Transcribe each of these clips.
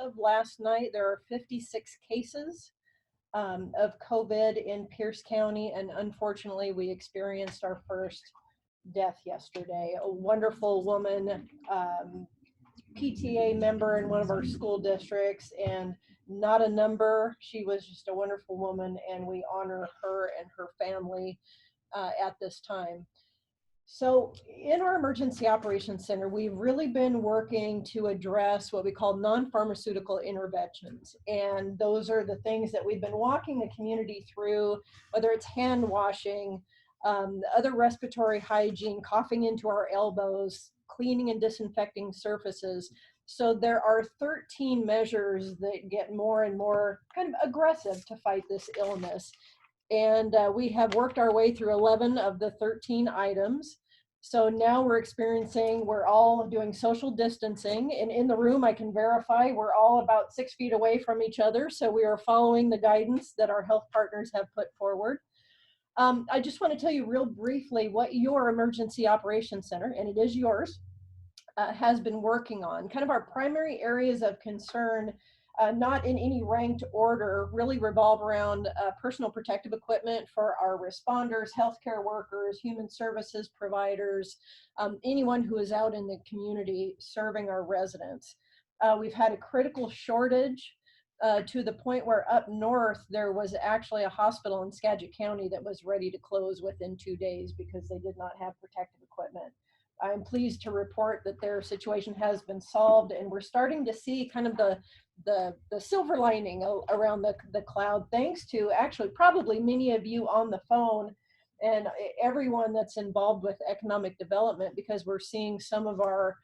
of last night, there are 56 cases of COVID in Pierce County, and unfortunately, we experienced our first death yesterday. A wonderful woman, PTA member in one of our school districts, and not a number. She was just a wonderful woman, and we honor her and her family at this time. So in our Emergency Operations Center, we've really been working to address what we call non-pharmaceutical interventions. And those are the things that we've been walking the community through, whether it's hand washing, other respiratory hygiene, coughing into our elbows, cleaning and disinfecting surfaces. So there are 13 measures that get more and more kind of aggressive to fight this illness. And we have worked our way through 11 of the 13 items. So now we're all doing social distancing, and in the room I can verify we're all about 6 feet away from each other. So we are following the guidance that our health partners have put forward. I just want to tell you real briefly what your Emergency Operations Center, and it is yours, has been working on. Kind of our primary areas of concern, not in any ranked order, really revolve around personal protective equipment for our responders, healthcare workers, human services providers, anyone who is out in the community serving our residents. We've had a critical shortage to the point where up north, there was actually a hospital in Skagit County that was ready to close within 2 days because they did not have protective equipment. I'm pleased to report that their situation has been solved, and we're starting to see kind of the silver lining around the cloud, thanks to actually probably many of you on the phone and everyone that's involved with economic development, because we're seeing some of our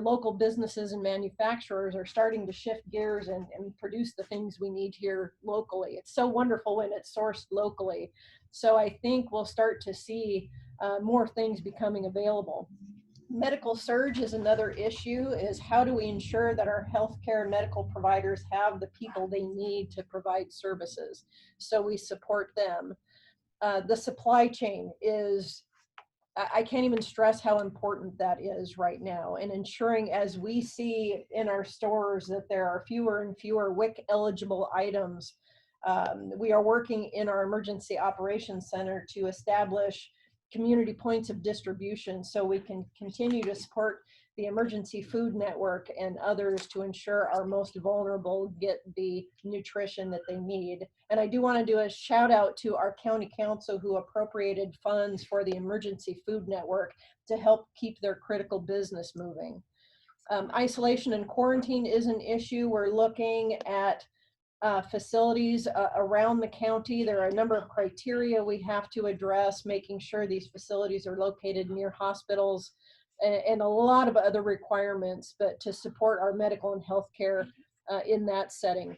local businesses and manufacturers are starting to shift gears and produce the things we need here locally. It's so wonderful when it's sourced locally. So I think we'll start to see more things becoming available. Medical surge is another issue, is how do we ensure that our healthcare medical providers have the people they need to provide services, so we support them. The supply chain is, I can't even stress how important that is right now, and ensuring, as we see in our stores, that there are fewer and fewer WIC eligible items. We are working in our Emergency Operations Center to establish community points of distribution so we can continue to support the Emergency Food Network and others to ensure our most vulnerable get the nutrition that they need. And I do want to do a shout out to our county council who appropriated funds for the Emergency Food Network to help keep their critical business moving. Isolation and quarantine is an issue. We're looking at facilities around the county. There are a number of criteria we have to address, making sure these facilities are located near hospitals, and a lot of other requirements, but to support our medical and healthcare in that setting.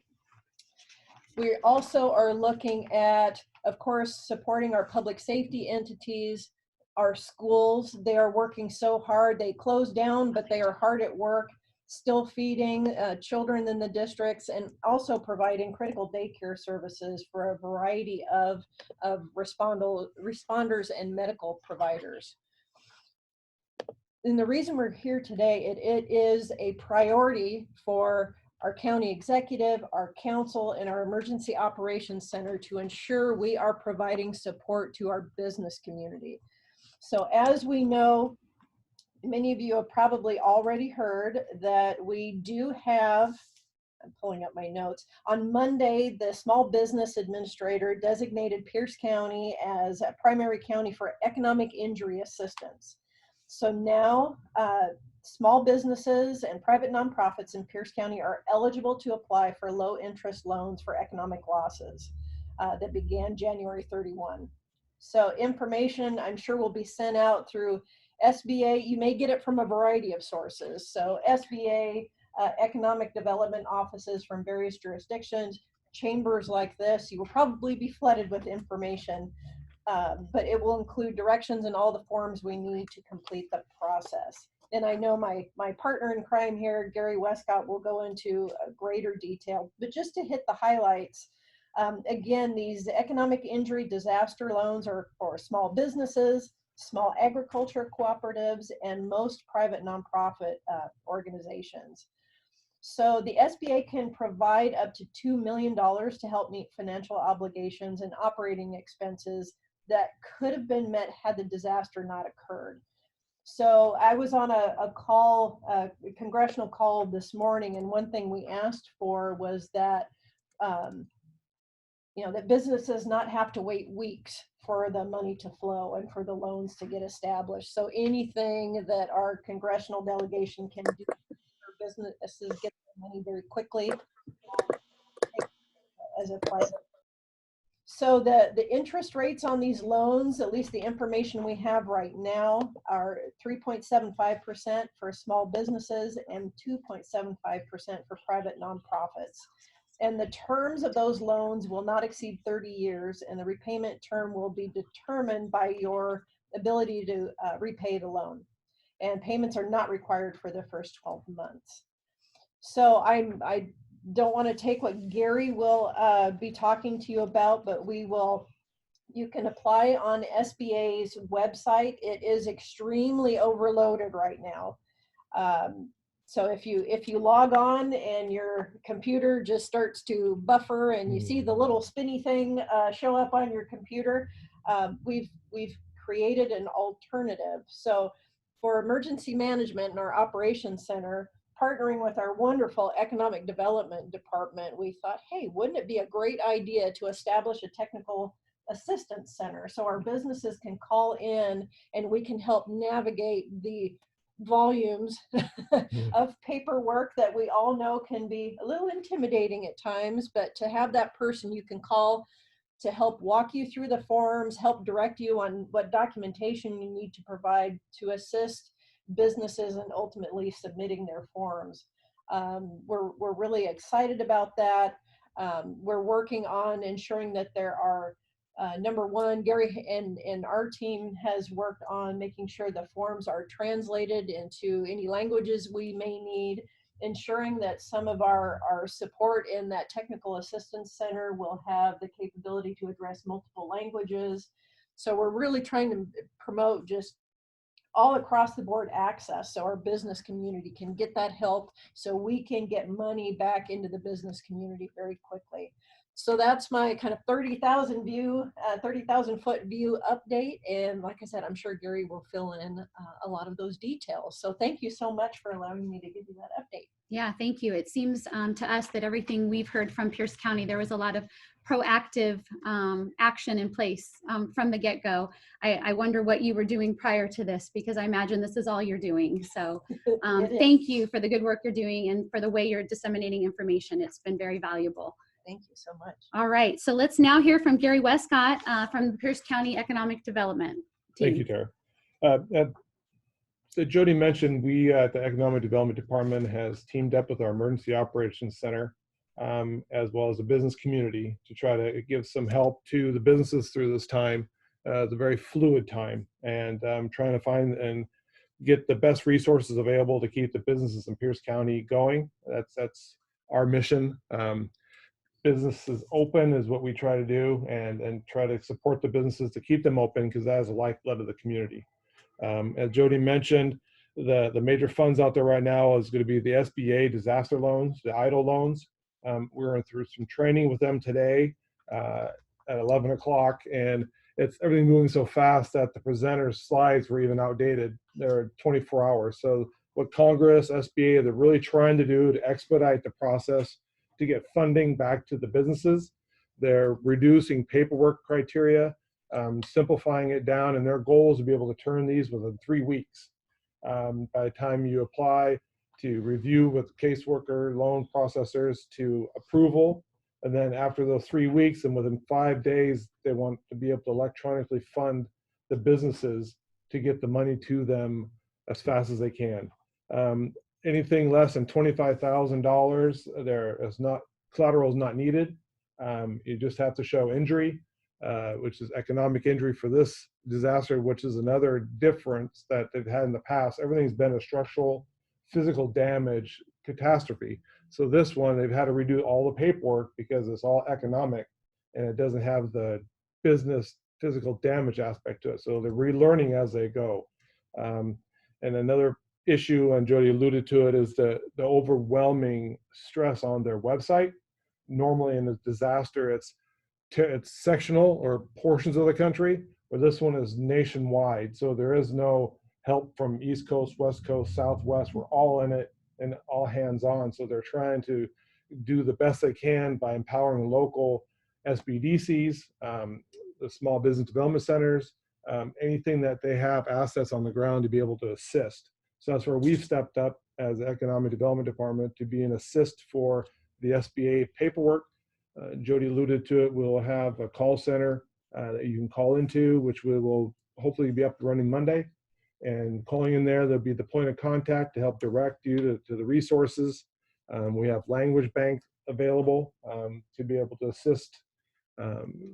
We also are looking at, of course, supporting our public safety entities, our schools. They are working so hard. They closed down, but they are hard at work, still feeding children in the districts, and also providing critical daycare services for a variety of responders and medical providers. And the reason we're here today, it is a priority for our county executive, our council, and our Emergency Operations Center to ensure we are providing support to our business community. So as we know, many of you have probably already heard that we do have, I'm pulling up my notes, on Monday, the Small Business Administrator designated Pierce County as a primary county for economic injury assistance. So now small businesses and private nonprofits in Pierce County are eligible to apply for low interest loans for economic losses that began January 31. So information, I'm sure, will be sent out through SBA. You may get it from a variety of sources. So SBA, economic development offices from various jurisdictions, chambers like this, you will probably be flooded with information, but it will include directions and all the forms we need to complete the process. And I know my partner in crime here, Gary Wescott, will go into greater detail, but just to hit the highlights, again, these economic injury disaster loans are for small businesses, small agriculture cooperatives, and most private nonprofit organizations. So the SBA can provide up to $2 million to help meet financial obligations and operating expenses that could have been met had the disaster not occurred. So I was on a call, a congressional call this morning, and one thing we asked for was that, that businesses not have to wait weeks for the money to flow and for the loans to get established. So anything that our congressional delegation can do for businesses get their money very quickly as a priority. So the interest rates on these loans, at least the information we have right now, are 3.75% for small businesses and 2.75% for private nonprofits. And the terms of those loans will not exceed 30 years, and the repayment term will be determined by your ability to repay the loan. And payments are not required for the first 12 months. So I don't want to take what Gary will be talking to you about, but you can apply on SBA's website. It is extremely overloaded right now. So if you log on and your computer just starts to buffer and you see the little spinny thing show up on your computer, we've created an alternative. So for emergency management in our operations center, partnering with our wonderful economic development department, we thought, hey, wouldn't it be a great idea to establish a technical assistance center so our businesses can call in and we can help navigate the volumes of paperwork that we all know can be a little intimidating at times, but to have that person you can call to help walk you through the forms, help direct you on what documentation you need to provide to assist businesses and ultimately submitting their forms. We're really excited about that. We're working on ensuring that there are number one, Gary and our team has worked on making sure the forms are translated into any languages we may need, ensuring that some of our support in that technical assistance center will have the capability to address multiple languages. So we're really trying to promote just all across the board access so our business community can get that help so we can get money back into the business community very quickly. So that's my kind of 30,000 foot view update. And like I said, I'm sure Gary will fill in a lot of those details. So thank you so much for allowing me to give you that update. Yeah, thank you. It seems to us that everything we've heard from Pierce County, there was a lot of proactive action in place from the get-go. I wonder what you were doing prior to this, because I imagine this is all you're doing. So thank you for the good work you're doing and for the way you're disseminating information. It's been very valuable. Thank you so much. All right, so let's now hear from Gary Wescott from the Pierce County Economic Development team. Thank you, Tara. So Jody mentioned we at the Economic Development Department has teamed up with our Emergency Operations Center as well as the business community to try to give some help to the businesses through this time. It's a very fluid time, and trying to find and get the best resources available to keep the businesses in Pierce County going. That's our mission. Businesses open is what we try to do, and try to support the businesses to keep them open, because that is the lifeblood of the community. As Jody mentioned, the major funds out there right now is going to be the SBA disaster loans, the EIDL loans. We're through some training with them today at 11 o'clock, and it's everything moving so fast that the presenter's slides were even outdated. They're 24 hours. So what Congress, SBA, they're really trying to do to expedite the process to get funding back to the businesses. They're reducing paperwork criteria, simplifying it down, and their goal is to be able to turn these within 3 weeks. By the time you apply, to review with caseworker, loan processors, to approval, and then after those 3 weeks and within 5 days, they want to be able to electronically fund the businesses to get the money to them as fast as they can. Anything less than $25,000, there is not, collateral is not needed. You just have to show injury, which is economic injury for this disaster, which is another difference that they've had in the past. Everything's been a structural, physical damage catastrophe. So this one, they've had to redo all the paperwork because it's all economic and it doesn't have the business physical damage aspect to it. So they're relearning as they go. And another issue, and Jody alluded to it, is the overwhelming stress on their website. Normally in a disaster, it's sectional or portions of the country, where this one is nationwide. So there is no help from East Coast, West Coast, Southwest. We're all in it and all hands on. So they're trying to do the best they can by empowering local SBDCs, the small business development centers, anything that they have assets on the ground to be able to assist. So that's where we've stepped up as the Economic Development Department to be an assist for the SBA paperwork. Jody alluded to it. We'll have a call center that you can call into, which we will hopefully be up and running Monday. And calling in there, there'll be the point of contact to help direct you to the resources. We have language bank available to be able to assist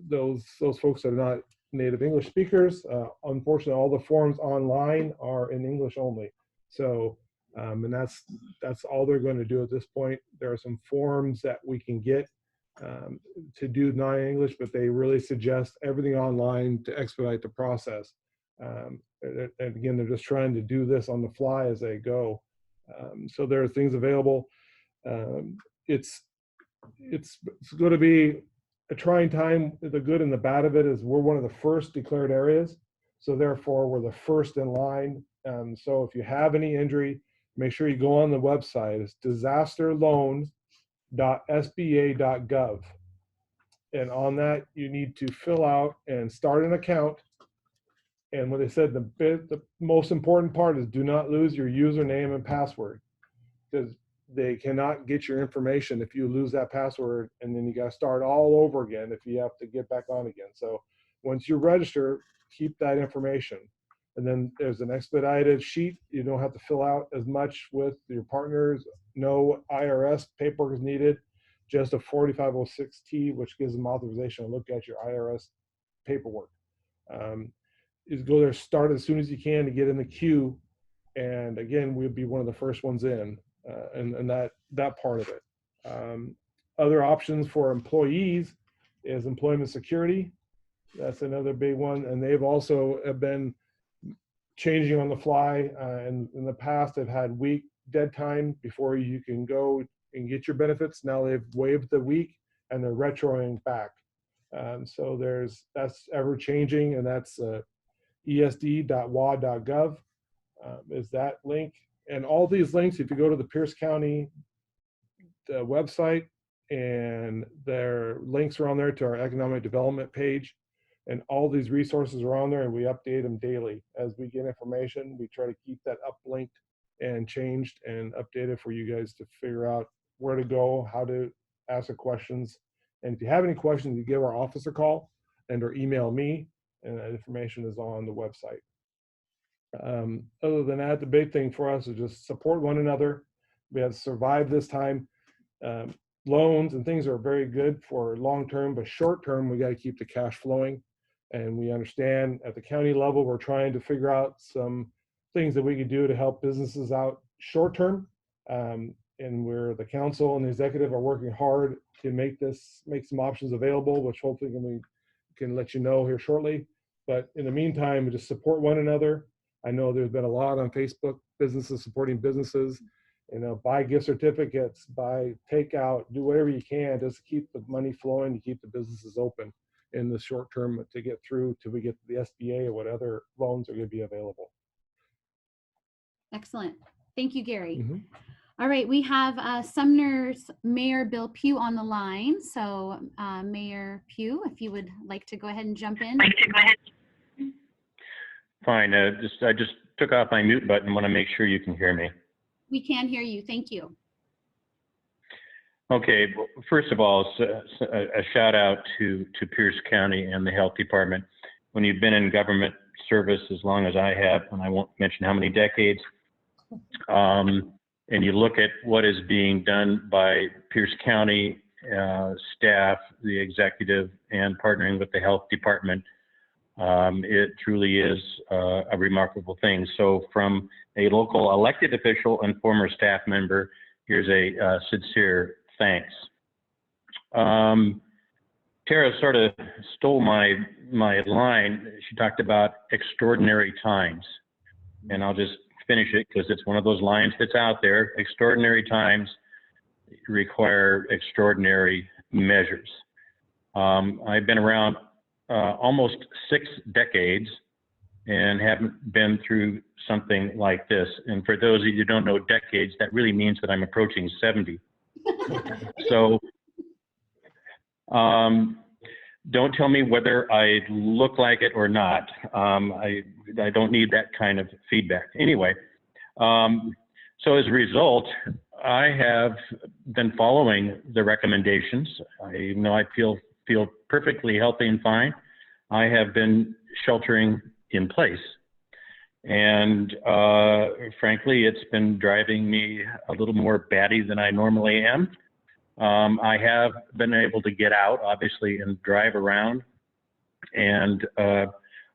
those folks that are not native English speakers. Unfortunately, all the forms online are in English only. So, and that's all they're going to do at this point. There are some forms that we can get to do non-English, but they really suggest everything online to expedite the process. And again, they're just trying to do this on the fly as they go. So there are things available. It's going to be a trying time. The good and the bad of it is we're one of the first declared areas. So therefore, we're the first in line. So if you have any injury, make sure you go on the website. It's disasterloan.sba.gov. And on that, you need to fill out and start an account. And what they said, the most important part is do not lose your username and password, because they cannot get your information if you lose that password, and then you got to start all over again if you have to get back on again. So once you register, keep that information. And then there's an expedited sheet. You don't have to fill out as much with your partners. No IRS paperwork is needed, just a 4506T, which gives them authorization to look at your IRS paperwork. Is go there, start as soon as you can to get in the queue. And again, we'll be one of the first ones in, and that part of it. Other options for employees is employment security. That's another big one. And they've also have been changing on the fly. And in the past, they've had week dead time before you can go and get your benefits. Now they've waived the week and they're retroing back. So that's ever changing, and that's esd.wa.gov is that link. And all these links, if you go to the Pierce County website, and their links are on there to our economic development page, and all these resources are on there, and we update them daily. As we get information, we try to keep that uplinked and changed and updated for you guys to figure out where to go, how to ask the questions. And if you have any questions, you give our office a call and or email me, and that information is on the website. Other than that, the big thing for us is just support one another. We have survived this time. Loans and things are very good for long-term, but short-term, we got to keep the cash flowing. And we understand at the county level, we're trying to figure out some things that we could do to help businesses out short-term. And the council and the executive are working hard to make some options available, which hopefully we can let you know here shortly. But in the meantime, we just support one another. I know there's been a lot on Facebook, businesses supporting businesses. Buy gift certificates, buy takeout, do whatever you can just to keep the money flowing, to keep the businesses open in the short term to get through till we get to the SBA or what other loans are going to be available. Excellent. Thank you, Gary. Mm-hmm. All right, we have Sumner's Mayor Bill Pugh on the line. So Mayor Pugh, if you would like to go ahead and jump in. Fine. I just took off my mute button. Want to make sure you can hear me. We can hear you. Thank you. Okay. Well, first of all, a shout out to Pierce County and the Health Department. When you've been in government service as long as I have, and I won't mention how many decades, and you look at what is being done by Pierce County staff, the executive, and partnering with the Health Department, it truly is a remarkable thing. So from a local elected official and former staff member, here's a sincere thanks. Tara sort of stole my line. She talked about extraordinary times, and I'll just finish it because it's one of those lines that's out there. Extraordinary times require extraordinary measures. I've been around almost 6 decades and haven't been through something like this. And for those of you who don't know decades, that really means that I'm approaching 70. So don't tell me whether I look like it or not. I don't need that kind of feedback. Anyway, so as a result, I have been following the recommendations. Even though I feel perfectly healthy and fine, I have been sheltering in place. And frankly, it's been driving me a little more batty than I normally am. I have been able to get out, obviously, and drive around, and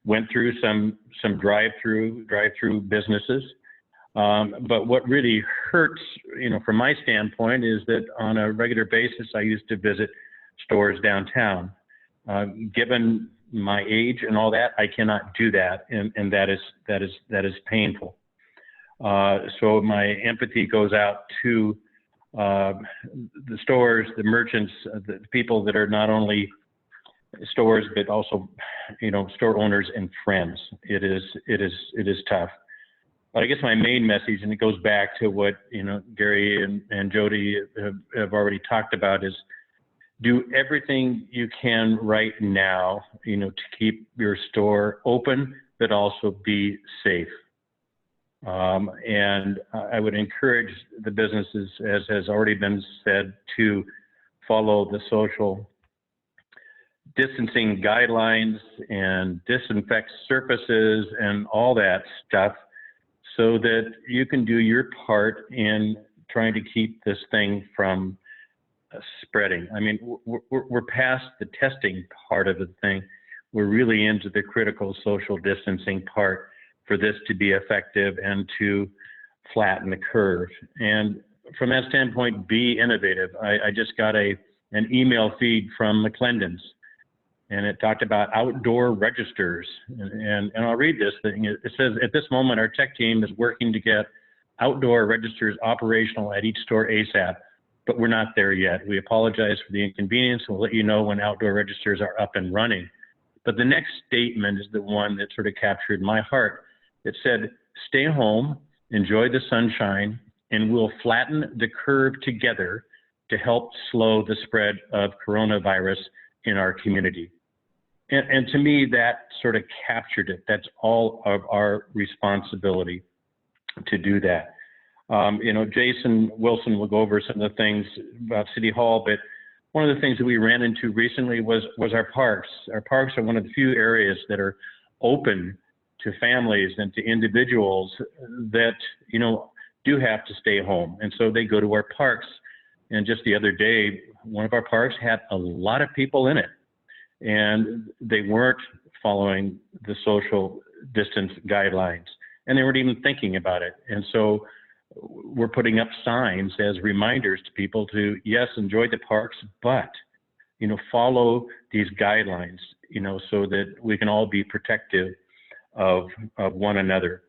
went through some drive-through businesses. But what really hurts, from my standpoint, is that on a regular basis, I used to visit stores downtown. Given my age and all that, I cannot do that, and that is painful. So my empathy goes out to the stores, the merchants, the people that are not only stores but also, store owners and friends. It is tough. But I guess my main message, and it goes back to what Gary and Jody have already talked about, is do everything you can right now, to keep your store open, but also be safe. And I would encourage the businesses, as has already been said, to follow the social distancing guidelines and disinfect surfaces and all that stuff, so that you can do your part in trying to keep this thing from spreading. I mean, we're past the testing part of the thing. We're really into the critical social distancing part for this to be effective and to flatten the curve. And from that standpoint, be innovative. I just got an email feed from McClendon's, and it talked about outdoor registers. And I'll read this thing. It says, at this moment, our tech team is working to get outdoor registers operational at each store ASAP, but we're not there yet. We apologize for the inconvenience. We'll let you know when outdoor registers are up and running. But the next statement is the one that sort of captured my heart. It said, stay home, enjoy the sunshine, and we'll flatten the curve together to help slow the spread of coronavirus in our community. And to me, that sort of captured it. That's all of our responsibility to do that. Jason Wilson will go over some of the things about City Hall, but one of the things that we ran into recently was our parks. Our parks are one of the few areas that are open to families and to individuals that, do have to stay home. And so they go to our parks. And just the other day, one of our parks had a lot of people in it, and they weren't following the social distance guidelines, and they weren't even thinking about it. And so we're putting up signs as reminders to people to, yes, enjoy the parks, but, follow these guidelines, so that we can all be protective of one another.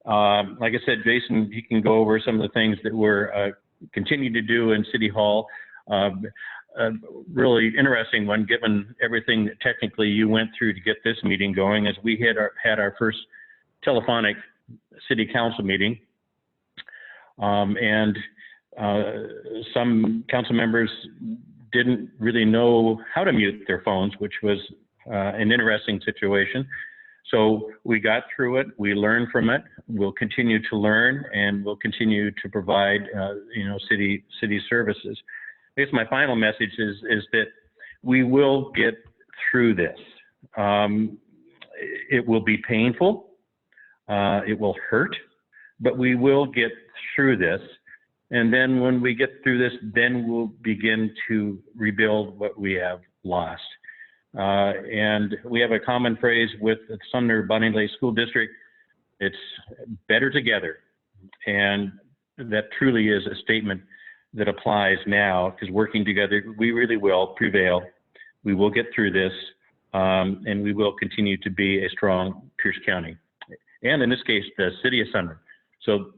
Like I said, Jason, he can go over some of the things that we're continuing to do in City Hall. A really interesting one, given everything that technically you went through to get this meeting going, as we had our first telephonic city council meeting. And some council members didn't really know how to mute their phones, which was an interesting situation. So we got through it, we learned from it, we'll continue to learn, and we'll continue to provide, city services. I guess my final message is that we will get through this. It will be painful, it will hurt, but we will get through this. And then when we get through this, then we'll begin to rebuild what we have lost. And we have a common phrase with the Sumner Bonnie School District. It's better together. And that truly is a statement that applies now, because working together, we really will prevail. We will get through this, and we will continue to be a strong Pierce County. And in this case, the city of Sumner. So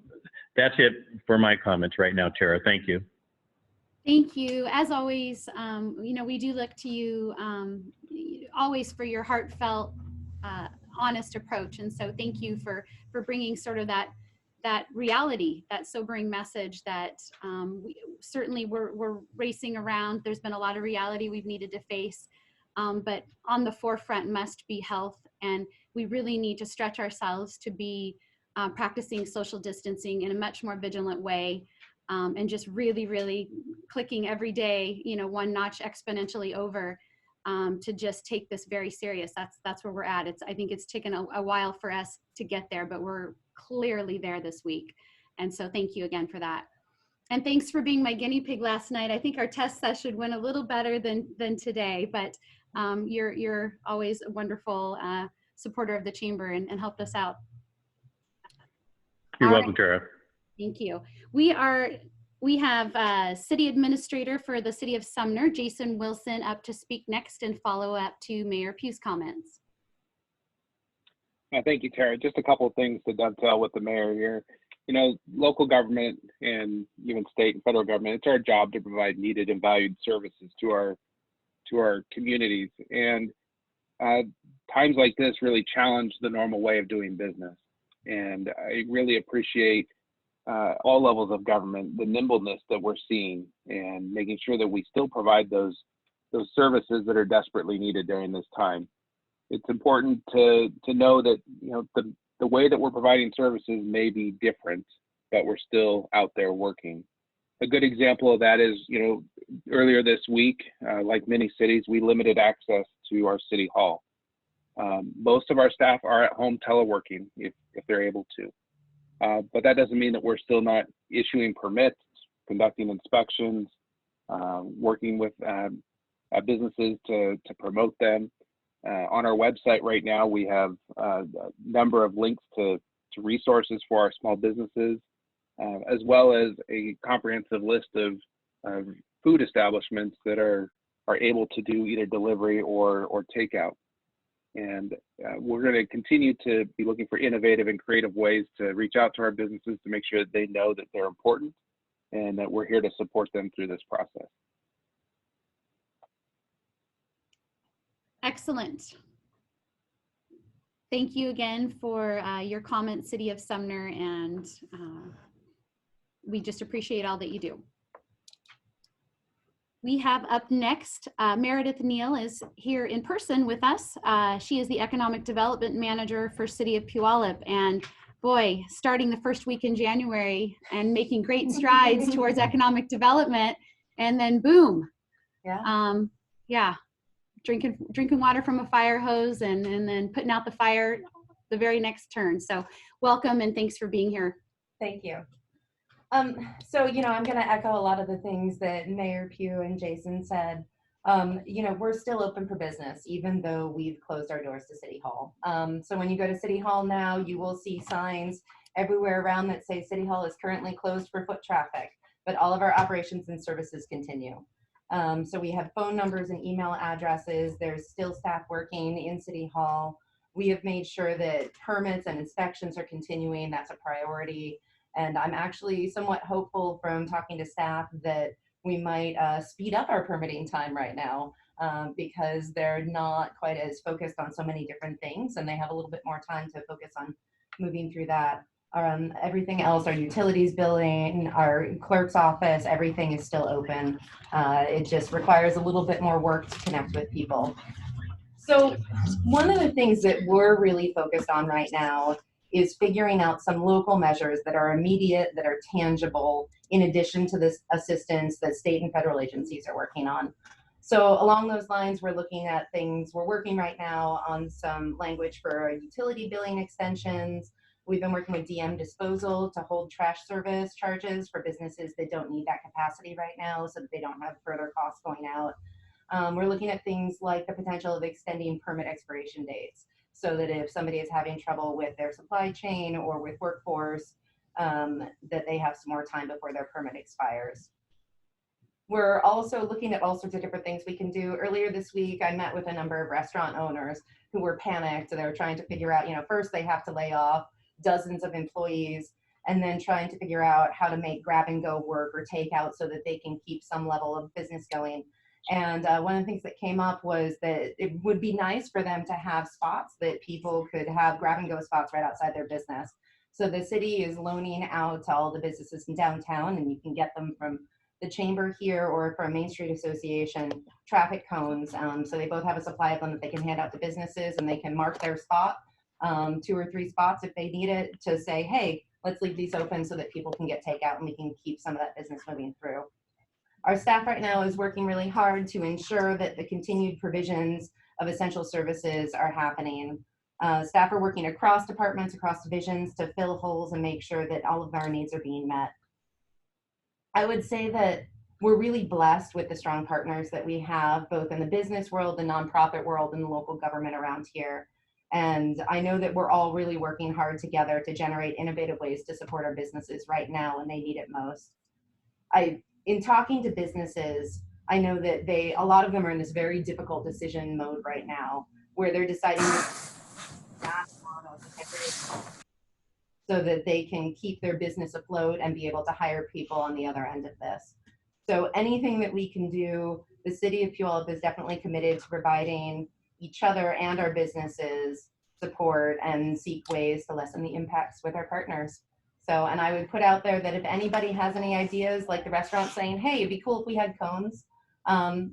that's it for my comments right now, Tara. Thank you. Thank you. As always, we do look to you always for your heartfelt, honest approach. And so thank you for bringing sort of that reality, that sobering message that we're racing around. There's been a lot of reality we've needed to face, but on the forefront must be health. And we really need to stretch ourselves to be practicing social distancing in a much more vigilant way. And just really, really clicking every day, one notch exponentially over to just take this very serious. That's where we're at. I think it's taken a while for us to get there, but we're clearly there this week. And so thank you again for that. And thanks for being my guinea pig last night. I think our test session went a little better than today, but you're always a wonderful supporter of the chamber and helped us out. You're welcome, Tara. Thank you. We have City Administrator for the City of Sumner, Jason Wilson, up to speak next and follow up to Mayor Pugh's comments. Thank you, Tara. Just a couple of things to dovetail with the mayor here. Local government and even state and federal government, it's our job to provide needed and valued services to our communities. And times like this really challenge the normal way of doing business. And I really appreciate all levels of government, the nimbleness that we're seeing and making sure that we still provide those services that are desperately needed during this time. It's important to know that the way that we're providing services may be different, but we're still out there working. A good example of that is, earlier this week, like many cities, we limited access to our city hall. Most of our staff are at home teleworking if they're able to. But that doesn't mean that we're still not issuing permits, conducting inspections, working with businesses to promote them. On our website right now, we have a number of links to resources for our small businesses, as well as a comprehensive list of food establishments that are able to do either delivery or takeout. And we're going to continue to be looking for innovative and creative ways to reach out to our businesses to make sure that they know that they're important and that we're here to support them through this process. Excellent. Thank you again for your comments, City of Sumner, and we just appreciate all that you do. We have up next, Meredith Neal is here in person with us. She is the Economic Development Manager for City of Puyallup. And boy, starting the first week in January and making great strides towards economic development, and then boom. Yeah. Drinking water from a fire hose and then putting out the fire the very next turn. So welcome and thanks for being here. Thank you. So, I'm going to echo a lot of the things that Mayor Pugh and Jason said. We're still open for business, even though we've closed our doors to City Hall. So when you go to City Hall now, you will see signs everywhere around that say City Hall is currently closed for foot traffic, but all of our operations and services continue. So we have phone numbers and email addresses. There's still staff working in City Hall. We have made sure that permits and inspections are continuing. That's a priority. And I'm actually somewhat hopeful from talking to staff that we might speed up our permitting time right now because they're not quite as focused on so many different things and they have a little bit more time to focus on moving through that. Everything else, our utilities billing, our clerk's office, everything is still open. It just requires a little bit more work to connect with people. So one of the things that we're really focused on right now is figuring out some local measures that are immediate, that are tangible, in addition to this assistance that state and federal agencies are working on. So along those lines, we're looking at things, we're working right now on some language for utility billing extensions. We've been working with DM Disposal to hold trash service charges for businesses that don't need that capacity right now so that they don't have further costs going out. We're looking at things like the potential of extending permit expiration dates, so that if somebody is having trouble with their supply chain or with workforce, that they have some more time before their permit expires. We're also looking at all sorts of different things we can do. Earlier this week, I met with a number of restaurant owners who were panicked. They were trying to figure out, first they have to lay off dozens of employees, and then trying to figure out how to make grab and go work or takeout so that they can keep some level of business going. And one of the things that came up was that it would be nice for them to have spots that people could have grab and go spots right outside their business. So the city is loaning out to all the businesses in downtown, and you can get them from the chamber here or from Main Street Association, traffic cones. So they both have a supply of them that they can hand out to businesses, and they can mark their spot, 2 or 3 spots if they need it, to say, hey, let's leave these open so that people can get takeout and we can keep some of that business moving through. Our staff right now is working really hard to ensure that the continued provisions of essential services are happening. Staff are working across departments, across divisions to fill holes and make sure that all of our needs are being met. I would say that we're really blessed with the strong partners that we have, both in the business world, the nonprofit world, and the local government around here. And I know that we're all really working hard together to generate innovative ways to support our businesses right now when they need it most. In talking to businesses, I know that a lot of them are in this very difficult decision mode right now, where they're deciding so that they can keep their business afloat and be able to hire people on the other end of this. So anything that we can do, the city of Puyallup is definitely committed to providing each other and our businesses support and seek ways to lessen the impacts with our partners. So, and I would put out there that if anybody has any ideas, like the restaurant saying, hey, it'd be cool if we had cones,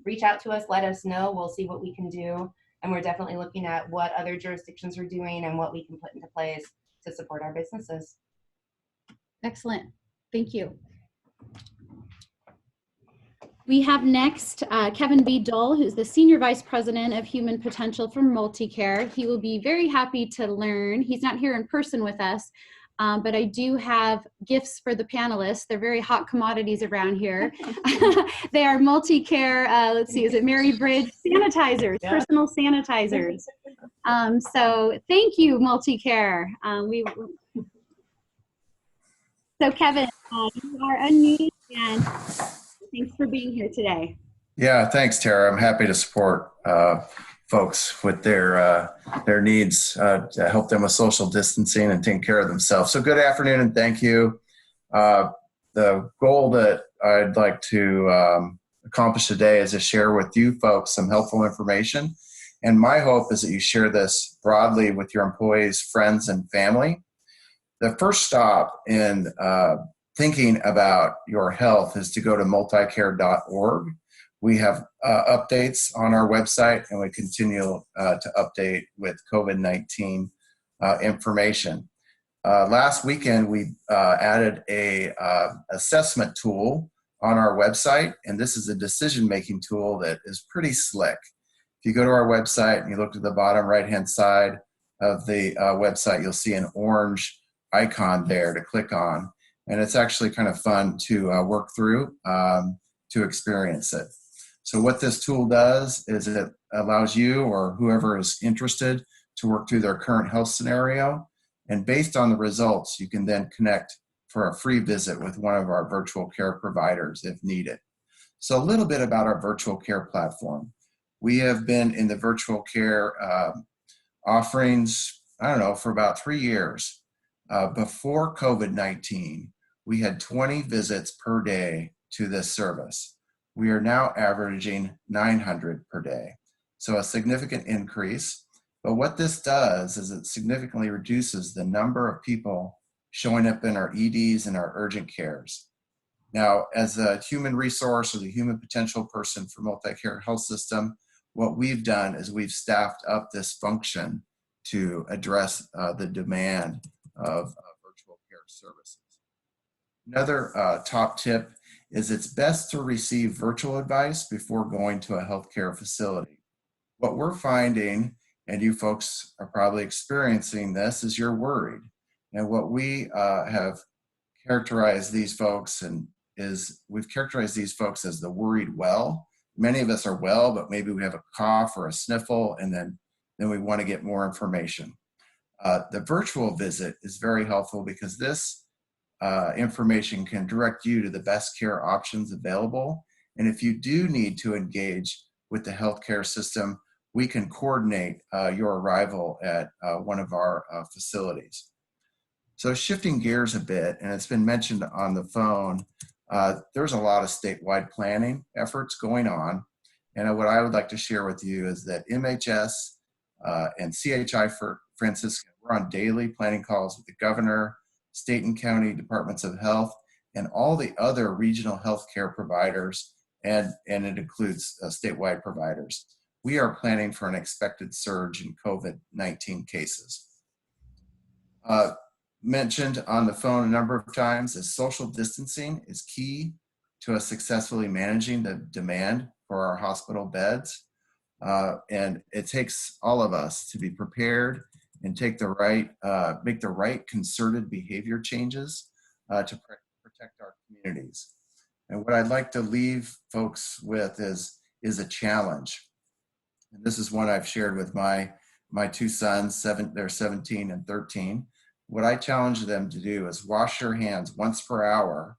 reach out to us, let us know, we'll see what we can do. And we're definitely looking at what other jurisdictions are doing and what we can put into place to support our businesses. Excellent. Thank you. We have next Kevin B. Dull, who's the Senior Vice President of Human Potential for MultiCare. He will be very happy to learn. He's not here in person with us, but I do have gifts for the panelists. They're very hot commodities around here. They are MultiCare, let's see, is it Mary Bridge sanitizers, yeah. Personal sanitizers. So thank you, MultiCare. So Kevin, you are unmuted, and thanks for being here today. Yeah, thanks, Tara. I'm happy to support folks with their needs to help them with social distancing and taking care of themselves. So good afternoon and thank you. The goal that I'd like to accomplish today is to share with you folks some helpful information. And my hope is that you share this broadly with your employees, friends, and family. The first stop in thinking about your health is to go to multicare.org. We have updates on our website, and we continue to update with COVID-19 information. Last weekend, we added a assessment tool on our website, and this is a decision-making tool that is pretty slick. If you go to our website and you look to the bottom right-hand side of the website, you'll see an orange icon there to click on. And it's actually kind of fun to work through to experience it. So what this tool does is it allows you or whoever is interested to work through their current health scenario. And based on the results, you can then connect for a free visit with one of our virtual care providers if needed. So a little bit about our virtual care platform. We have been in the virtual care offerings, I don't know, for about 3 years. Before COVID-19, we had 20 visits per day to this service. We are now averaging 900 per day. So a significant increase. But what this does is it significantly reduces the number of people showing up in our EDs and our urgent cares. Now, as a human resource or the human potential person for MultiCare Health System, what we've done is we've staffed up this function to address the demand of virtual care services. Another top tip is it's best to receive virtual advice before going to a healthcare facility. What we're finding, and you folks are probably experiencing this, is you're worried. And what we have characterized these folks we've characterized these folks as the worried well. Many of us are well, but maybe we have a cough or a sniffle, and then we want to get more information. The virtual visit is very helpful because this information can direct you to the best care options available. And if you do need to engage with the healthcare system, we can coordinate your arrival at one of our facilities. So shifting gears a bit, and it's been mentioned on the phone, there's a lot of statewide planning efforts going on. And what I would like to share with you is that MHS and CHI for Francisco, we're on daily planning calls with the governor, state and county departments of health, and all the other regional healthcare providers, and it includes statewide providers. We are planning for an expected surge in COVID-19 cases. Mentioned on the phone a number of times is social distancing is key to us successfully managing the demand for our hospital beds. And it takes all of us to be prepared and make the right concerted behavior changes to protect our communities. And what I'd like to leave folks with is a challenge. And this is one I've shared with my two sons, they're 17 and 13. What I challenge them to do is wash their hands once per hour,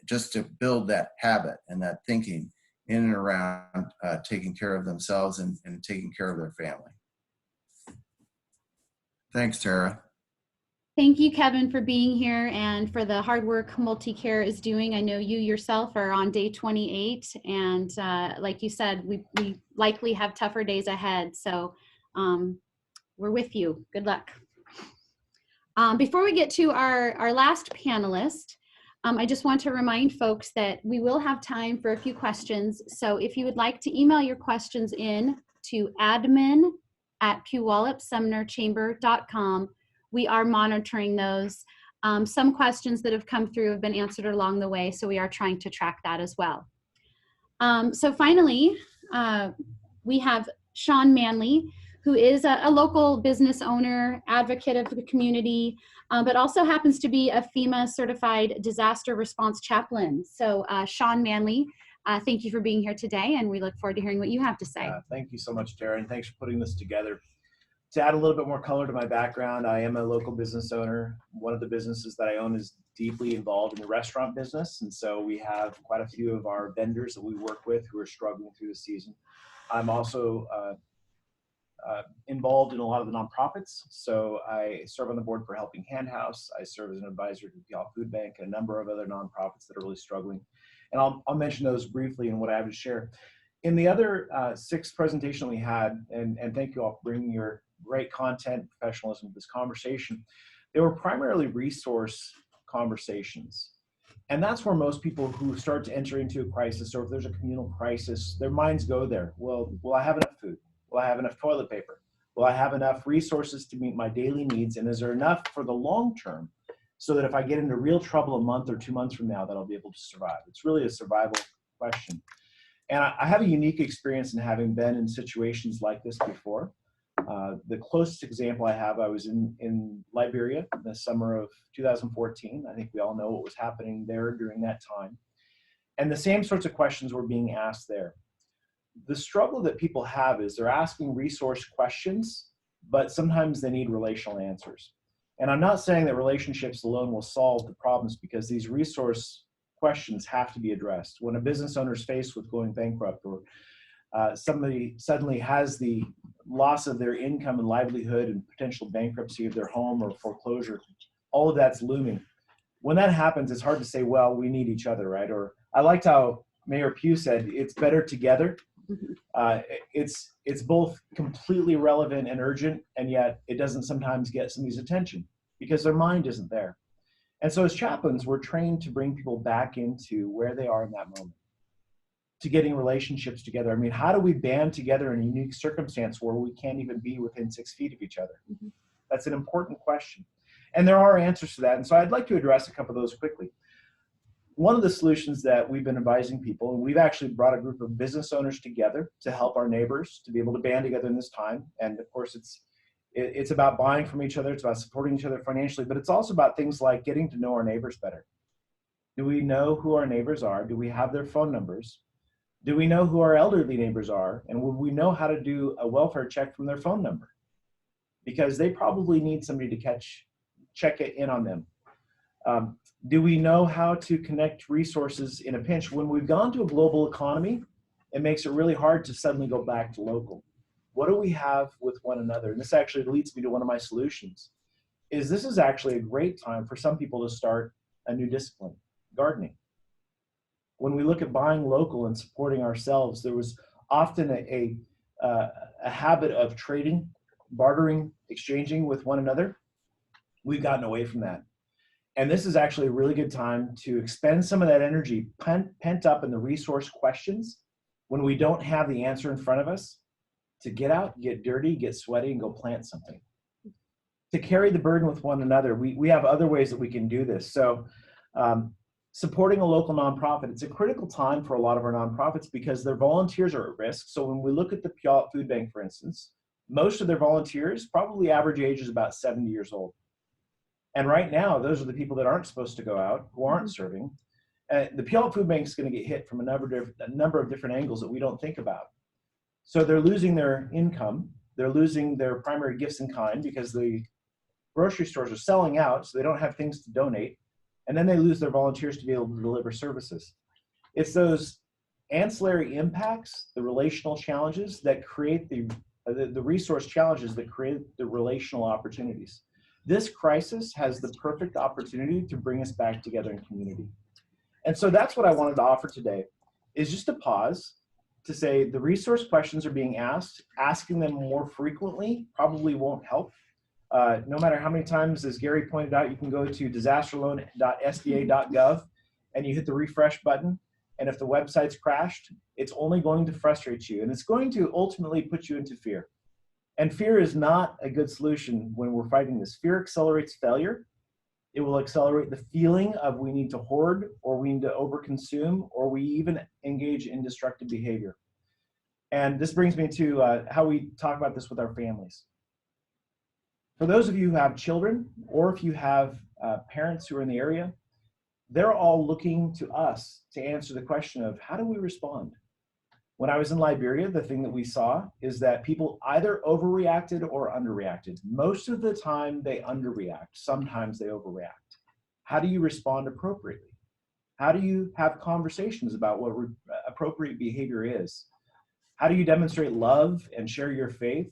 just to build that habit and that thinking in and around taking care of themselves and taking care of their family. Thanks, Tara. Thank you, Kevin, for being here and for the hard work MultiCare is doing. I know you yourself are on day 28, and like you said, we likely have tougher days ahead. So we're with you. Good luck. Before we get to our last panelist, I just want to remind folks that we will have time for a few questions. So if you would like to email your questions in to admin@puyallupsumnerchamber.com, we are monitoring those. Some questions that have come through have been answered along the way, so we are trying to track that as well. So finally, we have Shawn Manley, who is a local business owner, advocate of the community, but also happens to be a FEMA-certified disaster response chaplain. So Shawn Manley, thank you for being here today, and we look forward to hearing what you have to say. Thank you so much, Tara, and thanks for putting this together. To add a little bit more color to my background, I am a local business owner. One of the businesses that I own is deeply involved in the restaurant business, and so we have quite a few of our vendors that we work with who are struggling through the season. I'm also involved in a lot of the nonprofits. So I serve on the board for Helping Hand House. I serve as an advisor to the Puyallup Food Bank and a number of other nonprofits that are really struggling. And I'll mention those briefly in what I have to share. In the other 6 presentation we had, and thank you all for bringing your great content, professionalism to this conversation, they were primarily resource conversations. And that's where most people who start to enter into a crisis, or if there's a communal crisis, their minds go there. Well, will I have enough food? Will I have enough toilet paper? Will I have enough resources to meet my daily needs? And is there enough for the long term so that if I get into real trouble a month or 2 months from now, that I'll be able to survive? It's really a survival question. And I have a unique experience in having been in situations like this before. The closest example I have, I was in Liberia in the summer of 2014. I think we all know what was happening there during that time. And the same sorts of questions were being asked there. The struggle that people have is they're asking resource questions, but sometimes they need relational answers. And I'm not saying that relationships alone will solve the problems, because these resource questions have to be addressed. When a business owner is faced with going bankrupt, or somebody suddenly has the loss of their income and livelihood and potential bankruptcy of their home or foreclosure, all of that's looming. When that happens, it's hard to say, well, we need each other, right? Or I liked how Mayor Pugh said, it's better together. It's both completely relevant and urgent, and yet it doesn't sometimes get somebody's attention because their mind isn't there. And so as chaplains, we're trained to bring people back into where they are in that moment, to getting relationships together. I mean, how do we band together in a unique circumstance where we can't even be within 6 feet of each other? That's an important question. And there are answers to that. And so I'd like to address a couple of those quickly. One of the solutions that we've been advising people, and we've actually brought a group of business owners together to help our neighbors to be able to band together in this time. And of course, it's about buying from each other. It's about supporting each other financially, but it's also about things like getting to know our neighbors better. Do we know who our neighbors are? Do we have their phone numbers? Do we know who our elderly neighbors are? And will we know how to do a welfare check from their phone number? Because they probably need somebody to check it in on them. Do we know how to connect resources in a pinch? When we've gone to a global economy, it makes it really hard to suddenly go back to local. What do we have with one another? And this actually leads me to one of my solutions, is this is actually a great time for some people to start a new discipline, gardening. When we look at buying local and supporting ourselves, there was often a habit of trading, bartering, exchanging with one another. We've gotten away from that. And this is actually a really good time to expend some of that energy pent up in the resource questions when we don't have the answer in front of us, to get out, get dirty, get sweaty, and go plant something. To carry the burden with one another, we have other ways that we can do this. So supporting a local nonprofit, it's a critical time for a lot of our nonprofits because their volunteers are at risk. So when we look at the Puyallup Food Bank, for instance, most of their volunteers, probably average age is about 70 years old. And right now, those are the people that aren't supposed to go out, who aren't serving. The Puyallup Food Bank is going to get hit from a number of different angles that we don't think about. So they're losing their income. They're losing their primary gifts in kind because the grocery stores are selling out, so they don't have things to donate. And then they lose their volunteers to be able to deliver services. It's those ancillary impacts, the relational challenges that create the resource challenges that create the relational opportunities. This crisis has the perfect opportunity to bring us back together in community. And so that's what I wanted to offer today, is just a pause to say the resource questions are being asked. Asking them more frequently probably won't help. No matter how many times, as Gary pointed out, you can go to disasterloan.sba.gov and you hit the refresh button. And if the website's crashed, it's only going to frustrate you. And it's going to ultimately put you into fear. And fear is not a good solution when we're fighting this. Fear accelerates failure. It will accelerate the feeling of we need to hoard, or we need to overconsume, or we even engage in destructive behavior. And this brings me to how we talk about this with our families. For those of you who have children, or if you have parents who are in the area, they're all looking to us to answer the question of how do we respond? When I was in Liberia, the thing that we saw is that people either overreacted or underreacted. Most of the time they underreact, sometimes they overreact. How do you respond appropriately? How do you have conversations about what appropriate behavior is? How do you demonstrate love and share your faith?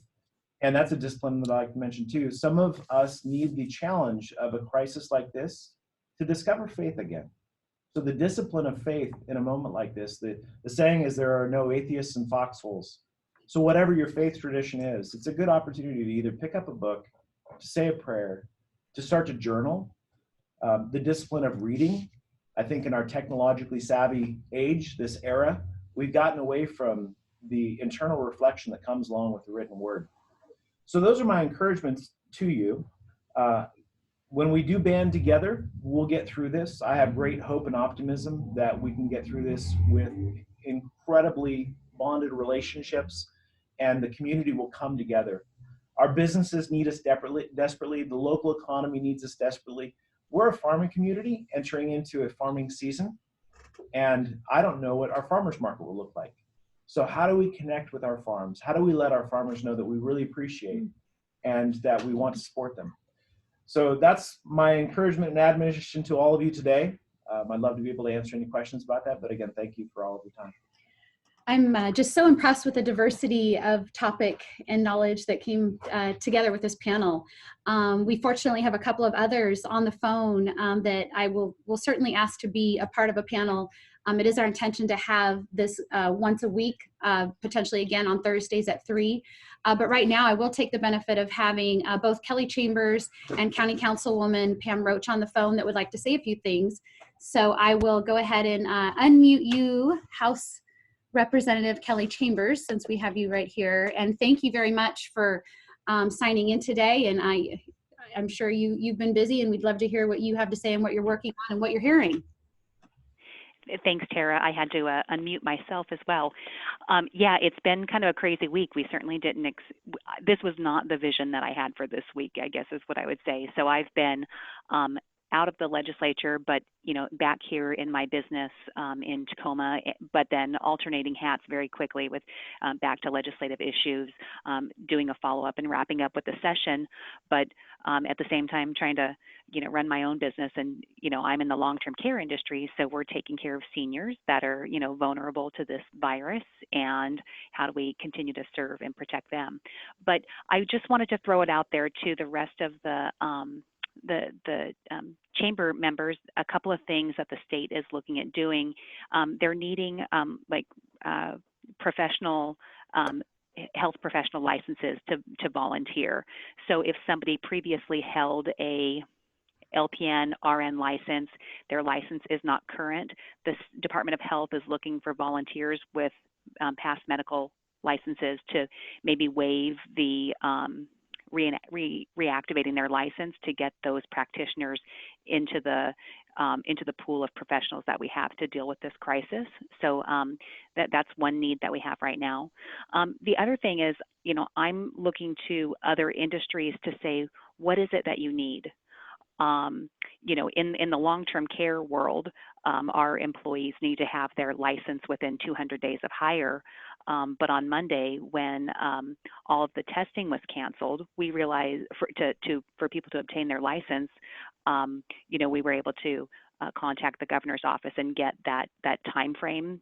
And that's a discipline that I like to mention too. Some of us need the challenge of a crisis like this to discover faith again. So the discipline of faith in a moment like this, the saying is there are no atheists in foxholes. So whatever your faith tradition is, it's a good opportunity to either pick up a book, to say a prayer, to start to journal. The discipline of reading. I think in our technologically savvy age, this era, we've gotten away from the internal reflection that comes along with the written word. So those are my encouragements to you. When we do band together, we'll get through this. I have great hope and optimism that we can get through this with incredibly bonded relationships, and the community will come together. Our businesses need us desperately. The local economy needs us desperately. We're a farming community entering into a farming season, and I don't know what our farmers market will look like. So how do we connect with our farms? How do we let our farmers know that we really appreciate and that we want to support them? So that's my encouragement and admonition to all of you today. I'd love to be able to answer any questions about that. But again, thank you for all of your time. I'm just so impressed with the diversity of topic and knowledge that came together with this panel. We fortunately have a couple of others on the phone that I will certainly ask to be a part of a panel. It is our intention to have this once a week, potentially again on Thursdays at 3. But right now I will take the benefit of having both Kelly Chambers and County Councilwoman Pam Roach on the phone that would like to say a few things. So I will go ahead and unmute you, House Representative Kelly Chambers, since we have you right here. And thank you very much for signing in today. And I'm sure you've been busy, and we'd love to hear what you have to say and what you're working on and what you're hearing. Thanks, Tara. I had to unmute myself as well. Yeah, it's been kind of a crazy week. We certainly didn't, this was not the vision that I had for this week, I guess is what I would say. So I've been out of the legislature, but back here in my business in Tacoma, but then alternating hats very quickly with back to legislative issues, doing a follow-up and wrapping up with the session, but at the same time trying to run my own business. And I'm in the long-term care industry, so we're taking care of seniors that are vulnerable to this virus, and how do we continue to serve and protect them. But I just wanted to throw it out there to the rest of the the chamber members, a couple of things that the state is looking at doing. They're needing professional health professional licenses to volunteer. So if somebody previously held a LPN, RN license, their license is not current, the Department of Health is looking for volunteers with past medical licenses to maybe waive the reactivating their license to get those practitioners into the pool of professionals that we have to deal with this crisis. So that's one need that we have right now. The other thing is, I'm looking to other industries to say, what is it that you need? In the long-term care world, our employees need to have their license within 200 days of hire. But on Monday, when all of the testing was canceled, we realized for people to obtain their license, we were able to contact the governor's office and get that time frame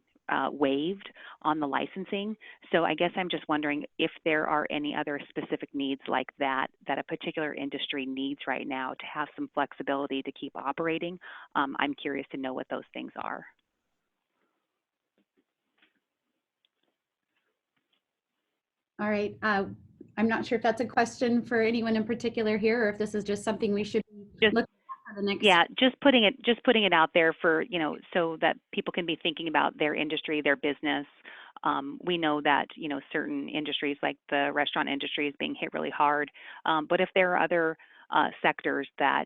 waived on the licensing. So I guess I'm just wondering if there are any other specific needs like that a particular industry needs right now to have some flexibility to keep operating. I'm curious to know what those things are. All right. I'm not sure if that's a question for anyone in particular here, or if this is just something we should look at for the next. Yeah, just putting it out there for, so that people can be thinking about their industry, their business. We know that, certain industries like the restaurant industry is being hit really hard. But if there are other sectors that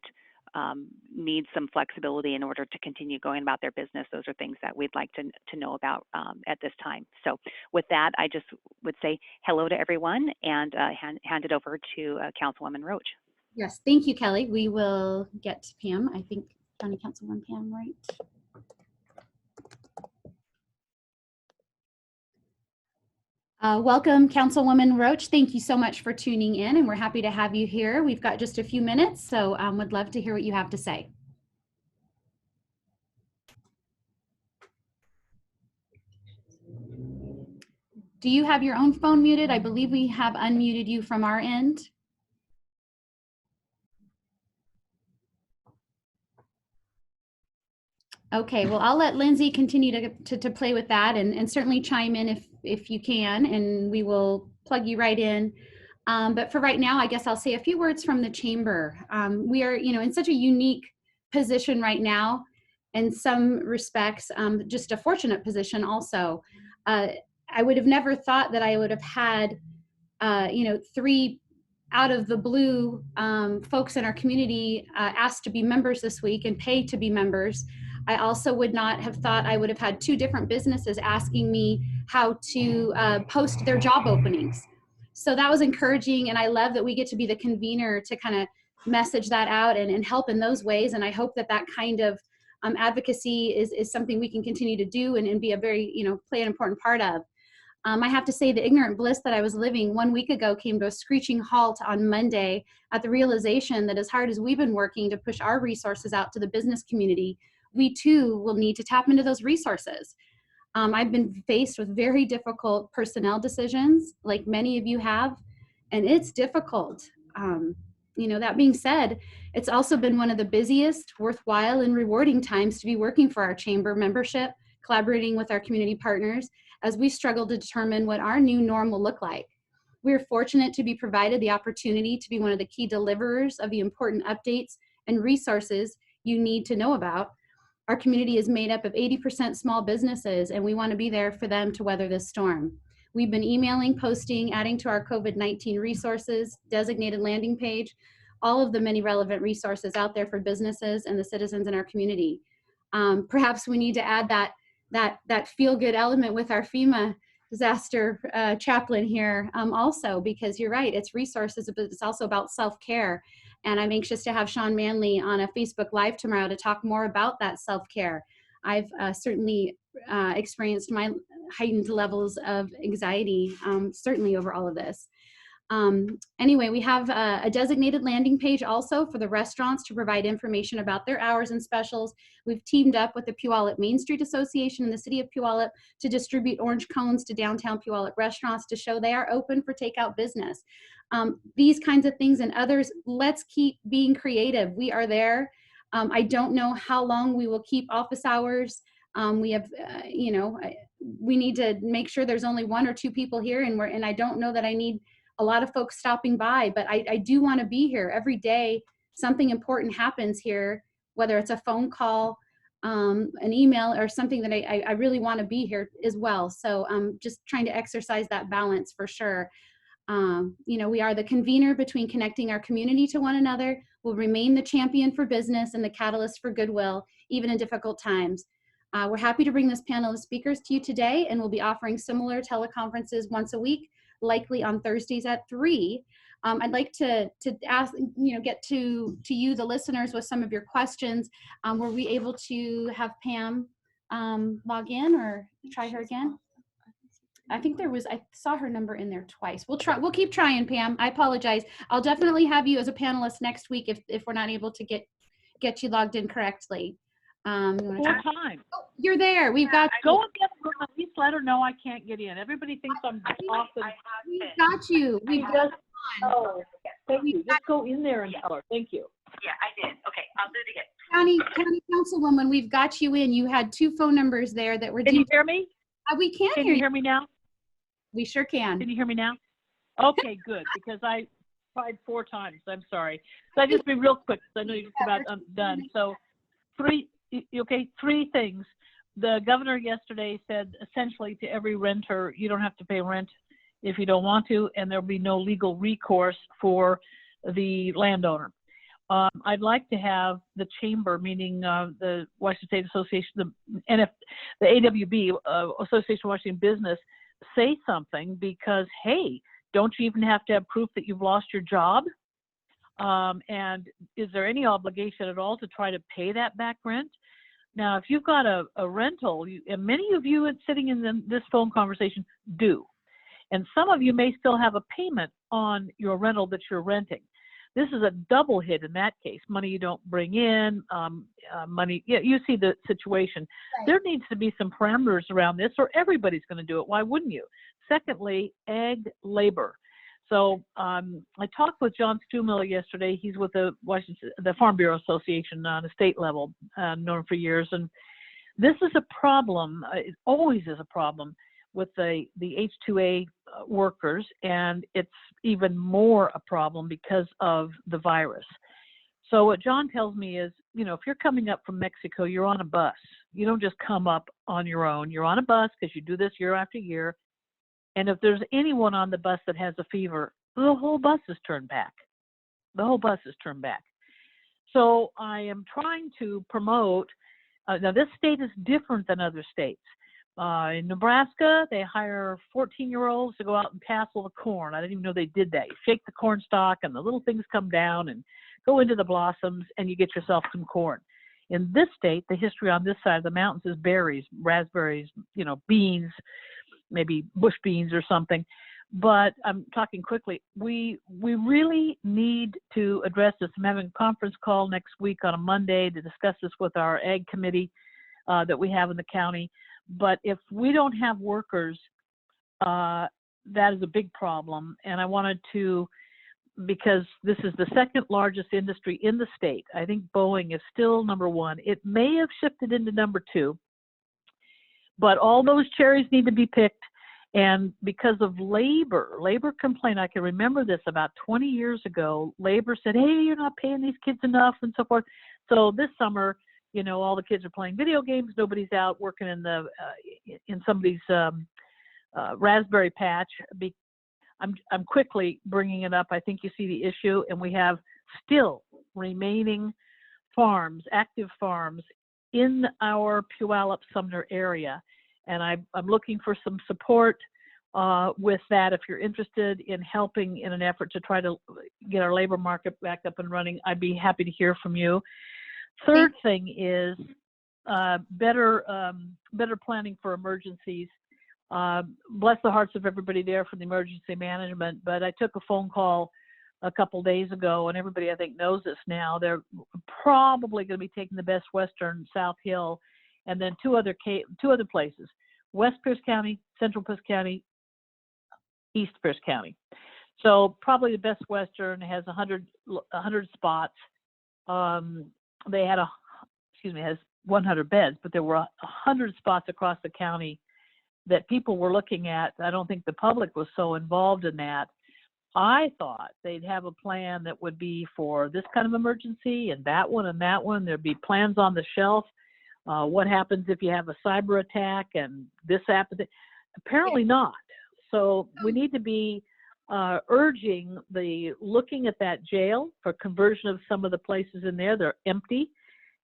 need some flexibility in order to continue going about their business, those are things that we'd like to know about at this time. So with that, I just would say hello to everyone and hand it over to Councilwoman Roach. Yes, thank you, Kelly. We will get to Pam. I think County Councilwoman Pam, right? Welcome, Councilwoman Roach. Thank you so much for tuning in, and we're happy to have you here. We've got just a few minutes, so would love to hear what you have to say. Do you have your own phone muted? I believe we have unmuted you from our end. Okay, well, I'll let Lindsay continue to play with that and certainly chime in if you can, and we will plug you right in. But for right now, I guess I'll say a few words from the chamber. We are, in such a unique position right now, in some respects, just a fortunate position also. I would have never thought that I would have had, 3 out of the blue folks in our community asked to be members this week and pay to be members. I also would not have thought I would have had 2 different businesses asking me how to post their job openings. So that was encouraging, and I love that we get to be the convener to kind of message that out and help in those ways. And I hope that kind of advocacy is something we can continue to do and be a very, play an important part of. I have to say the ignorant bliss that I was living 1 week ago came to a screeching halt on Monday at the realization that as hard as we've been working to push our resources out to the business community, we too will need to tap into those resources. I've been faced with very difficult personnel decisions, like many of you have, and it's difficult. That being said, it's also been one of the busiest, worthwhile, and rewarding times to be working for our chamber membership, collaborating with our community partners as we struggle to determine what our new norm will look like. We're fortunate to be provided the opportunity to be one of the key deliverers of the important updates and resources you need to know about. Our community is made up of 80% small businesses, and we want to be there for them to weather this storm. We've been emailing, posting, adding to our COVID-19 resources, designated landing page, all of the many relevant resources out there for businesses and the citizens in our community. Perhaps we need to add that feel-good element with our FEMA disaster chaplain here also, because you're right, it's resources, but it's also about self-care. And I'm anxious to have Shawn Manley on a Facebook Live tomorrow to talk more about that self-care. I've certainly experienced my heightened levels of anxiety, certainly over all of this. Anyway, we have a designated landing page also for the restaurants to provide information about their hours and specials. We've teamed up with the Puyallup Main Street Association in the city of Puyallup to distribute orange cones to downtown Puyallup restaurants to show they are open for takeout business. These kinds of things and others, let's keep being creative. We are there. I don't know how long we will keep office hours. We have, we need to make sure there's only 1 or 2 people here, and I don't know that I need a lot of folks stopping by, but I do want to be here every day. Something important happens here, whether it's a phone call, an email, or something that I really want to be here as well. So I'm just trying to exercise that balance for sure. We are the convener between connecting our community to one another. We'll remain the champion for business and the catalyst for goodwill, even in difficult times. We're happy to bring this panel of speakers to you today, and we'll be offering similar teleconferences once a week, likely on Thursdays at 3. I'd like to ask, get to you, the listeners, with some of your questions. Were we able to have Pam log in or try her again? I think I saw her number in there twice. We'll keep trying, Pam. I apologize. I'll definitely have you as a panelist next week if we're not able to get you logged in correctly. What time? Oh, you're there. We've got go and get her. At least let her know I can't get in. Everybody thinks I'm off. We've got you. Oh, thank you. Just go in there and tell her. Thank you. Yeah, I did. Okay, I'll do it again. County Councilwoman, we've got you in. You had 2 phone numbers there that were. Can you hear me? We can hear you. Can you hear me now? We sure can. Can you hear me now? Okay, good. Because I tried 4 times. I'm sorry. So I just be real quick because I know you're just about done. So 3 things. The governor yesterday said essentially to every renter, you don't have to pay rent if you don't want to, and there'll be no legal recourse for the landowner. I'd like to have the chamber, meaning the Washington State Association, the AWB, Association of Washington Business, say something because, hey, don't you even have to have proof that you've lost your job? And is there any obligation at all to try to pay that back rent? Now, if you've got a rental, and many of you sitting in this phone conversation do, and some of you may still have a payment on your rental that you're renting. This is a double hit in that case. Money you don't bring in, money, you see the situation. Right. There needs to be some parameters around this, or everybody's going to do it. Why wouldn't you? Secondly, ag labor. So I talked with John Stumiller yesterday. He's with the Farm Bureau Association on a state level, known for years. And this is a problem. It always is a problem with the H-2A workers, and it's even more a problem because of the virus. So what John tells me is, if you're coming up from Mexico, you're on a bus. You don't just come up on your own. You're on a bus because you do this year after year. And if there's anyone on the bus that has a fever, the whole bus is turned back. The whole bus is turned back. So I am trying to promote, now this state is different than other states. In Nebraska, they hire 14-year-olds to go out and tassel the corn. I didn't even know they did that. You shake the corn stalk and the little things come down and go into the blossoms and you get yourself some corn. In this state, the history on this side of the mountains is berries, raspberries, beans, maybe bush beans or something. But I'm talking quickly. We really need to address this. I'm having a conference call next week on a Monday to discuss this with our ag committee that we have in the county. But if we don't have workers, that is a big problem. And I wanted to, because this is the second largest industry in the state. I think Boeing is still number 1. It may have shifted into number 2. But all those cherries need to be picked. And because of labor complaint, I can remember this about 20 years ago, labor said, hey, you're not paying these kids enough and so forth. So this summer, all the kids are playing video games. Nobody's out working in somebody's raspberry patch. I'm quickly bringing it up. I think you see the issue, and we have still remaining farms, active farms, in our Puyallup, Sumner area. And I'm looking for some support with that. If you're interested in helping in an effort to try to get our labor market back up and running, I'd be happy to hear from you. Third thing is better planning for emergencies. Bless the hearts of everybody there from the emergency management. But I took a phone call a couple days ago, and everybody I think knows this now. They're probably going to be taking the Best Western, South Hill, and then two other places: West Pierce County, Central Pierce County, East Pierce County. So probably the Best Western has 100 spots. They had has 100 beds, but there were 100 spots across the county that people were looking at. I don't think the public was so involved in that. I thought they'd have a plan that would be for this kind of emergency and that one and that one. There'd be plans on the shelf. What happens if you have a cyber attack and this happens? Apparently not. So we need to be urging looking at that jail for conversion of some of the places in there. They're empty.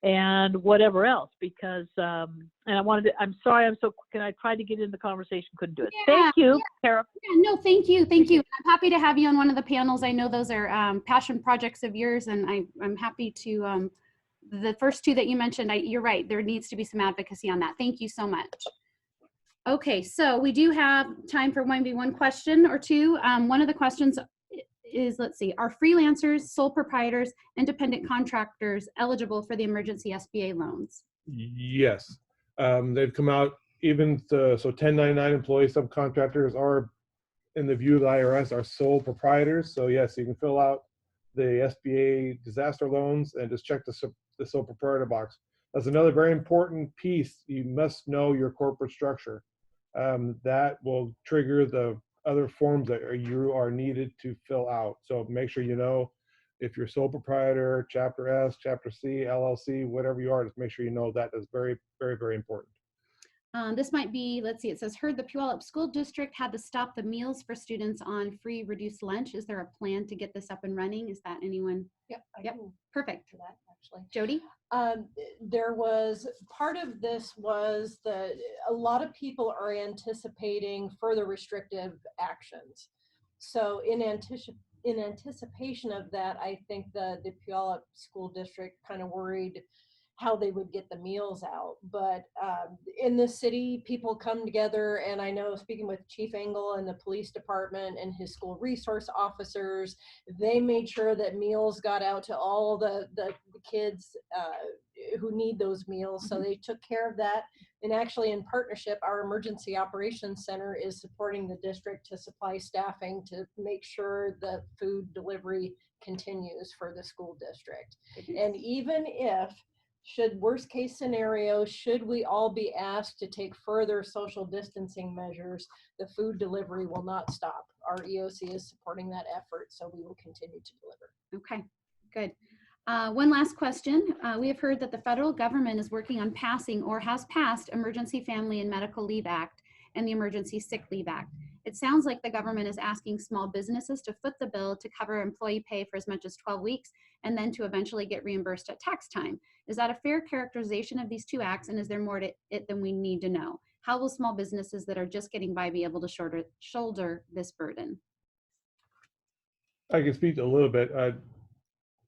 And whatever else, because and I'm sorry, I'm so quick, and I tried to get in the conversation, couldn't do it. Thank you, Tara. Yeah, no, thank you. I'm happy to have you on one of the panels. I know those are passion projects of yours, and I'm happy to, the first two that you mentioned, you're right, there needs to be some advocacy on that. Thank you so much. Okay, so we do have time for maybe one question or two. One of the questions is, let's see, are freelancers, sole proprietors, independent contractors eligible for the emergency SBA loans? Yes, they've come out, even so 1099 employees, subcontractors are, in the view of the IRS, are sole proprietors. So yes, you can fill out the SBA disaster loans and just check the sole proprietor box. That's another very important piece. You must know your corporate structure. That will trigger the other forms that you are needed to fill out. So make sure you know if you're sole proprietor, Chapter S, Chapter C, LLC, whatever you are, just make sure you know that is very, very, very important. This might be, let's see, it says, heard the Puyallup School District had to stop the meals for students on free reduced lunch. Is there a plan to get this up and running? Is that anyone? Yep. Perfect. For that, actually. Jody? There was, part of this was that a lot of people are anticipating further restrictive actions. So in anticipation of that, I think the Puyallup School District kind of worried how they would get the meals out. But in the city, people come together, and I know, speaking with Chief Engel and the police department and his school resource officers, they made sure that meals got out to all the kids who need those meals. So they took care of that. And actually, in partnership, our Emergency Operations Center is supporting the district to supply staffing to make sure the food delivery continues for the school district. And even if, worst case scenario, should we all be asked to take further social distancing measures, the food delivery will not stop. Our EOC is supporting that effort, so we will continue to deliver. Okay, good. One last question. We have heard that the federal government is working on passing or has passed Emergency Family and Medical Leave Act and the Emergency Sick Leave Act. It sounds like the government is asking small businesses to foot the bill to cover employee pay for as much as 12 weeks and then to eventually get reimbursed at tax time. Is that a fair characterization of these two acts, and is there more to it than we need to know? How will small businesses that are just getting by be able to shoulder this burden? I can speak a little bit.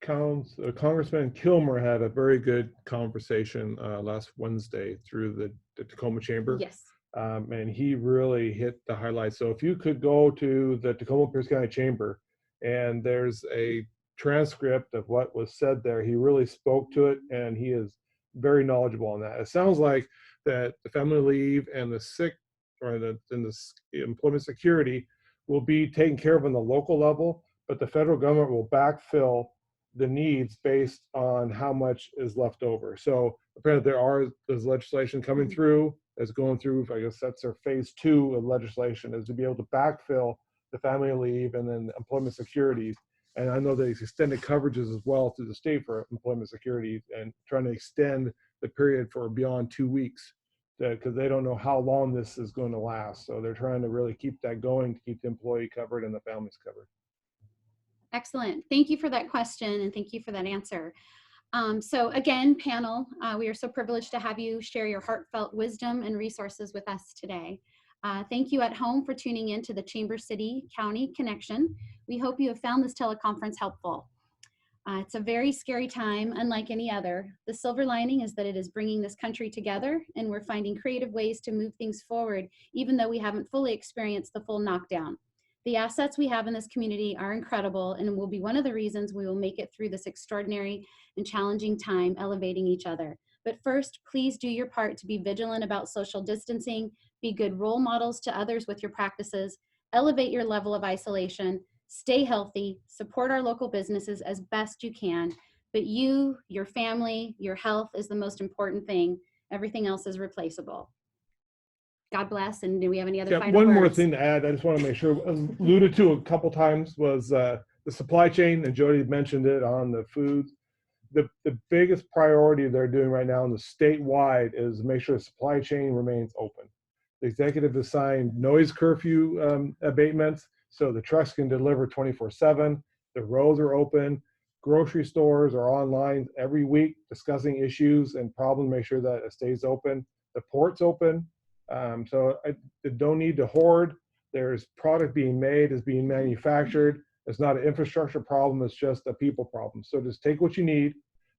Congressman Kilmer had a very good conversation last Wednesday through the Tacoma Chamber. Yes. And he really hit the highlights. So if you could go to the Tacoma Pierce County Chamber, and there's a transcript of what was said there, he really spoke to it, and he is very knowledgeable on that. It sounds like that the family leave and the sick, or the employment security, will be taken care of on the local level, but the federal government will backfill the needs based on how much is left over. So apparently there's legislation coming through, that's going through, I guess that's their phase 2 of legislation, is to be able to backfill the family leave and then employment security. And I know there's extended coverages as well through the state for employment security, and trying to extend the period for beyond 2 weeks, because they don't know how long this is going to last. So they're trying to really keep that going to keep the employee covered and the families covered. Excellent. Thank you for that question, and thank you for that answer. So again, panel, we are so privileged to have you share your heartfelt wisdom and resources with us today. Thank you at home for tuning in to the Chamber City County Connection. We hope you have found this teleconference helpful. It's a very scary time, unlike any other. The silver lining is that it is bringing this country together, and we're finding creative ways to move things forward, even though we haven't fully experienced the full knockdown. The assets we have in this community are incredible and will be one of the reasons we will make it through this extraordinary and challenging time, elevating each other. But first, please do your part to be vigilant about social distancing, be good role models to others with your practices, elevate your level of isolation, stay healthy, support our local businesses as best you can, but you, your family, your health is the most important thing. Everything else is replaceable. God bless, and do we have any other final one words? more thing to add, I just want to make sure, alluded to a couple times, was the supply chain, and Jody mentioned it on the food. The biggest priority they're doing right now in the statewide is make sure the supply chain remains open. The executive has signed noise curfew abatements, so the trucks can deliver 24/7. The roads are open. Grocery stores are online every week discussing issues and problems, make sure that it stays open. The port's open, so they don't need to hoard. There's product being made, is being manufactured. It's not an infrastructure problem, it's just a people problem. So just take what you need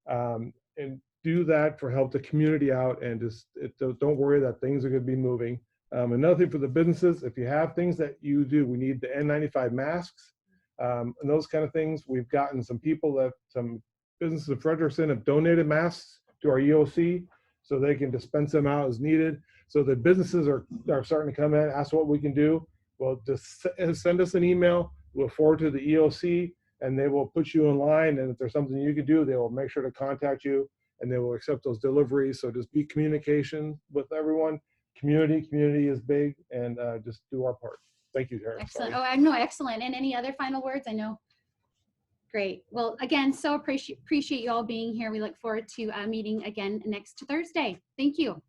and do that for help the community out, and just don't worry that things are going to be moving. Another thing for the businesses, if you have things that you do, we need the N95 masks and those kind of things. We've gotten some businesses in Frederickson have donated masks to our EOC so they can dispense them out as needed. So the businesses are starting to come in, ask what we can do. Well, just send us an email. We'll forward to the EOC, and they will put you in line. And if there's something you can do, they will make sure to contact you, and they will accept those deliveries. So just be communication with everyone. Community is big, and just do our part. Thank you, Tara. Excellent. Sorry. Oh, I know, excellent. And any other final words? I know. Great. Well, again, so appreciate you all being here. We look forward to meeting again next Thursday. Thank you.